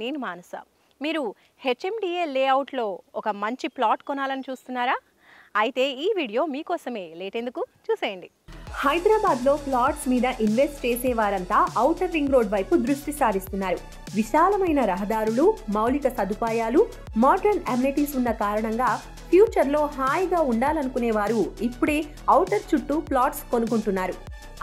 నేను మానస. మీరు హెచ్ఎండిఏ లేఅవుట్లో ఒక మంచి ప్లాట్ కొనాలని చూస్తున్నారా? అయితే ఈ వీడియో మీకోసమే. లేట్ ఎందుకు, చూసేయండి. హైదరాబాద్లో ప్లాట్స్ మీద ఇన్వెస్ట్ చేసేవారంతా ఔటర్ రింగ్ రోడ్ వైపు దృష్టి సారిస్తున్నారు. విశాలమైన రహదారులు, మౌలిక సదుపాయాలు, మోడర్న్ అమ్యూనిటీస్ ఉన్న కారణంగా ఫ్యూచర్లో హాయిగా ఉండాలనుకునేవారు ఇప్పుడే ఔటర్ చుట్టూ ప్లాట్స్ కొనుక్కుంటున్నారు.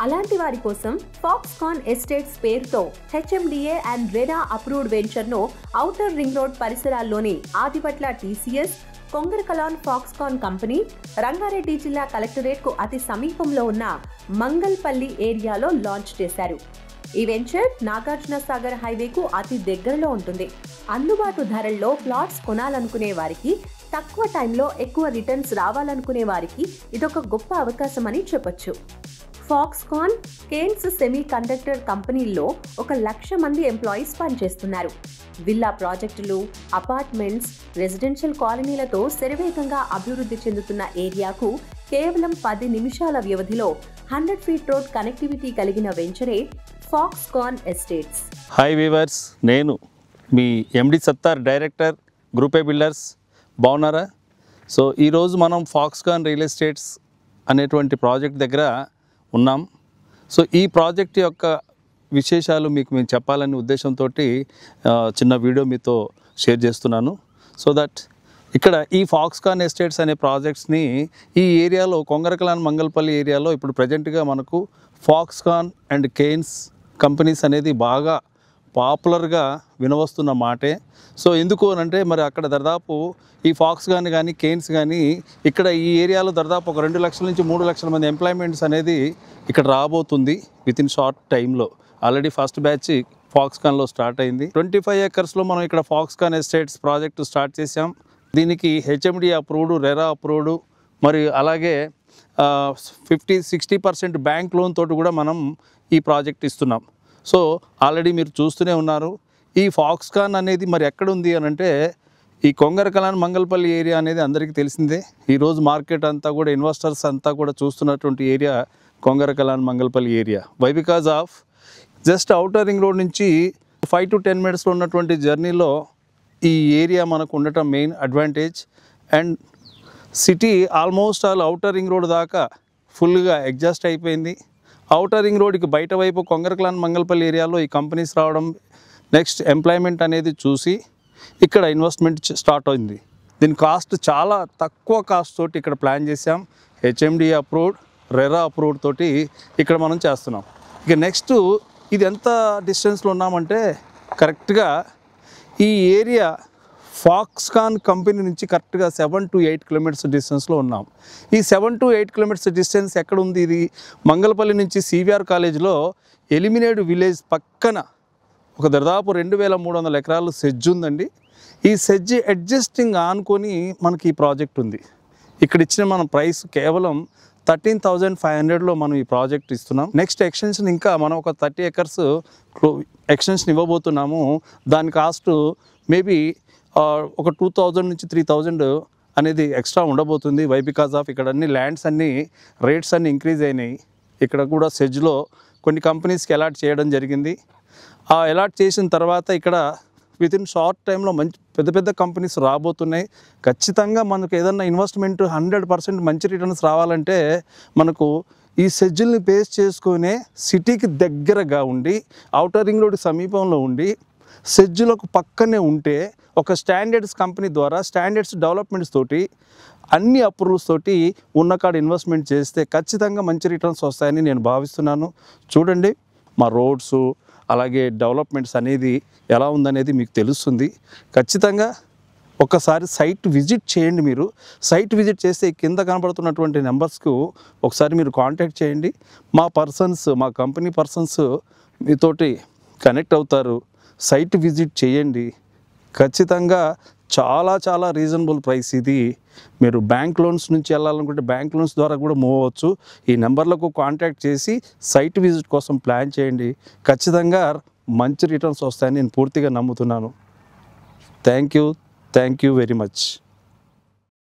అలాంటి వారి కోసం ఫాక్స్కాన్ ఎస్టేట్స్ పేరుతో హెచ్ఎండిఏ అండ్ రెరా అప్రూవ్డ్ వెంచర్ను ఔటర్ రింగ్ రోడ్ పరిసరాల్లోని Adibatla TCS, Kongarakalan Foxconn company, Rangareddy జిల్లా కలెక్టరేట్కు అతి సమీపంలో ఉన్న మంగల్పల్లి ఏరియాలో లాంచ్ చేశారు. ఈ వెంచర్ నాగార్జున సాగర్ హైవేకు అతి దగ్గరలో ఉంటుంది. అందుబాటు ధరల్లో ప్లాట్స్ కొనాలనుకునే వారికి, తక్కువ టైంలో ఎక్కువ రిటర్న్స్ రావాలనుకునే వారికి ఇదొక గొప్ప అవకాశం అని చెప్పొచ్చు. ఫాక్స్కాన్, కేన్స్ సెమీ కండక్టర్ కంపెనీల్లో 1,00,000 మంది ఎంప్లాయీస్ పనిచేస్తున్నారు. విల్లా ప్రాజెక్టులు, అపార్ట్మెంట్స్, రెసిడెన్షియల్ కాలనీలతో శరవేగంగా అభివృద్ధి చెందుతున్న ఏరియాకు కేవలం 10 నిమిషాల వ్యవధిలో 100 ఫీట్ రోడ్ కనెక్టివిటీ కలిగిన వెంచరే ఫాక్స్కాన్ ఎస్టేట్స్. హాయ్ వీవర్స్, నేను మీ MD Sattar, director, group A builders. బాగున్నారా? సో ఈరోజు మనం ఫాక్స్కాన్ రియల్ ఎస్టేట్స్ అనేటువంటి ప్రాజెక్ట్ దగ్గర ఉన్నాం. సో ఈ ప్రాజెక్ట్ యొక్క విశేషాలు మీకు మేము చెప్పాలనే ఉద్దేశంతో చిన్న వీడియో మీతో షేర్ చేస్తున్నాను. సో దట్ ఇక్కడ ఈ ఫాక్స్కాన్ ఎస్టేట్స్ అనే ప్రాజెక్ట్స్ని ఈ ఏరియాలో కొంగరకలాన్ మంగల్పల్లి ఏరియాలో ఇప్పుడు ప్రజెంట్గా మనకు ఫాక్స్కాన్ అండ్ కేన్స్ కంపెనీస్ అనేది బాగా పాపులర్గా వినవస్తున్న మాటే. సో ఎందుకు అంటే మరి అక్కడ దాదాపు ఈ ఫాక్స్కాన్ కానీ కేన్స్ కానీ ఇక్కడ ఈ ఏరియాలో దాదాపు ఒక 2 లక్షల నుంచి 3 లక్షల మంది ఎంప్లాయ్మెంట్స్ అనేది ఇక్కడ రాబోతుంది వితిన్ షార్ట్ టైంలో. ఆల్రెడీ ఫస్ట్ బ్యాచ్ ఫాక్స్కాన్లో స్టార్ట్ అయింది. 25 ఏకర్స్లో మనం ఇక్కడ ఫాక్స్కాన్ ఎస్టేట్స్ ప్రాజెక్టు స్టార్ట్ చేసాం. దీనికి హెచ్ఎండి అప్రూవ్డ్, రెరా అప్రూవ్డ్, మరి అలాగే 50-60% బ్యాంక్ లోన్ తోటి కూడా మనం ఈ ప్రాజెక్ట్ ఇస్తున్నాం. సో ఆల్రెడీ మీరు చూస్తూనే ఉన్నారు. ఈ ఫాక్స్కాన్ అనేది మరి ఎక్కడుంది అని అంటే ఈ కొంగరకలాన్ మంగల్పల్లి ఏరియా అనేది అందరికీ తెలిసిందే. ఈరోజు మార్కెట్ అంతా కూడా ఇన్వెస్టర్స్ అంతా కూడా చూస్తున్నటువంటి area Kongarakalan Mangalpally area. Why? Because of just outer ring road నుంచి 5 to 10 మినిట్స్లో ఉన్నటువంటి జర్నీలో ఈ ఏరియా మనకు ఉండటం main advantage. And city almost all outer ring road దాకా ఫుల్గా ఎగ్జాస్ట్ అయిపోయింది. ఔటర్ రింగ్ రోడ్కి బయట వైపు కొంగరకలాన్ మంగల్పల్లి ఏరియాలో ఈ కంపెనీస్ రావడం, నెక్స్ట్ ఎంప్లాయ్మెంట్ అనేది చూసి ఇక్కడ ఇన్వెస్ట్మెంట్ స్టార్ట్ అయింది. దీని కాస్ట్ చాలా తక్కువ కాస్ట్ తోటి ఇక్కడ ప్లాన్ చేసాం. హెచ్ఎండి అప్రూవ్డ్, రెరా అప్రూవ్డ్ తోటి ఇక్కడ మనం చేస్తున్నాం. ఇక నెక్స్ట్ ఇది ఎంత డిస్టెన్స్లో ఉన్నామంటే కరెక్ట్గా ఈ ఏరియా ఫాక్స్కాన్ కంపెనీ నుంచి కరెక్ట్గా 7 to 8 కిలోమీటర్స్ డిస్టెన్స్లో ఉన్నాం. ఈ 7 to 8 కిలోమీటర్స్ డిస్టెన్స్ ఎక్కడ ఉంది? ఇది మంగళపల్లి నుంచి సివిఆర్ కాలేజ్లో ఎలిమినేడ్ విలేజ్ పక్కన ఒక దాదాపు 2,300 ఎకరాలు సెజ్ ఉందండి. ఈ సెజ్ అడ్జస్టింగ్ ఆనుకొని మనకి ఈ ప్రాజెక్ట్ ఉంది. ఇక్కడ ఇచ్చిన మన ప్రైస్ కేవలం 13,500లో మనం ఈ ప్రాజెక్ట్ ఇస్తున్నాం. నెక్స్ట్ ఎక్స్టెన్షన్ ఇంకా మనం ఒక 30 ఏకర్స్ ఎక్స్టెన్షన్ ఇవ్వబోతున్నాము. దాని కాస్ట్ మేబీ ఒక 2,000 నుంచి 3,000 అనేది ఎక్స్ట్రా ఉండబోతుంది. వై? బికాజ్ ఆఫ్ ఇక్కడ అన్ని ల్యాండ్స్ అన్నీ రేట్స్ అన్నీ ఇంక్రీజ్ అయినాయి. ఇక్కడ కూడా సెజ్లో కొన్ని కంపెనీస్కి అలాట్ చేయడం జరిగింది. ఆ అలాట్ చేసిన తర్వాత ఇక్కడ వితిన్ షార్ట్ టైంలో మంచి పెద్ద పెద్ద కంపెనీస్ రాబోతున్నాయి. ఖచ్చితంగా మనకు ఏదన్నా ఇన్వెస్ట్మెంట్ 100% మంచి రిటర్న్స్ రావాలంటే మనకు ఈ సెజ్జుల్ని బేస్ చేసుకునే సిటీకి దగ్గరగా ఉండి, ఔటర్ రింగ్ రోడ్ సమీపంలో ఉండి, సెజ్జులకు పక్కనే ఉంటే ఒక స్టాండర్డ్స్ కంపెనీ ద్వారా స్టాండర్డ్స్ డెవలప్మెంట్స్ తోటి అన్ని అప్రూవల్స్ తోటి ఉన్న కాడ ఇన్వెస్ట్మెంట్ చేస్తే ఖచ్చితంగా మంచి రిటర్న్స్ వస్తాయని నేను భావిస్తున్నాను. చూడండి మా రోడ్సు అలాగే డెవలప్మెంట్స్ అనేది ఎలా ఉందనేది మీకు తెలుస్తుంది. ఖచ్చితంగా ఒకసారి సైట్ విజిట్ చేయండి. మీరు సైట్ విజిట్ చేస్తే కింద కనబడుతున్నటువంటి నెంబర్స్కు ఒకసారి మీరు కాంటాక్ట్ చేయండి. మా కంపెనీ పర్సన్స్ మీతోటి కనెక్ట్ అవుతారు. సైట్ విజిట్ చేయండి. ఖచ్చితంగా చాలా చాలా రీజనబుల్ ప్రైస్ ఇది. మీరు బ్యాంక్ లోన్స్ నుంచి వెళ్ళాలనుకుంటే బ్యాంక్ లోన్స్ ద్వారా కూడా మూవ్ అవ్వచ్చు. ఈ నెంబర్లకు కాంటాక్ట్ చేసి సైట్ విజిట్ కోసం ప్లాన్ చేయండి. ఖచ్చితంగా మంచి రిటర్న్స్ వస్తాయని నేను పూర్తిగా నమ్ముతున్నాను. Thank you very much.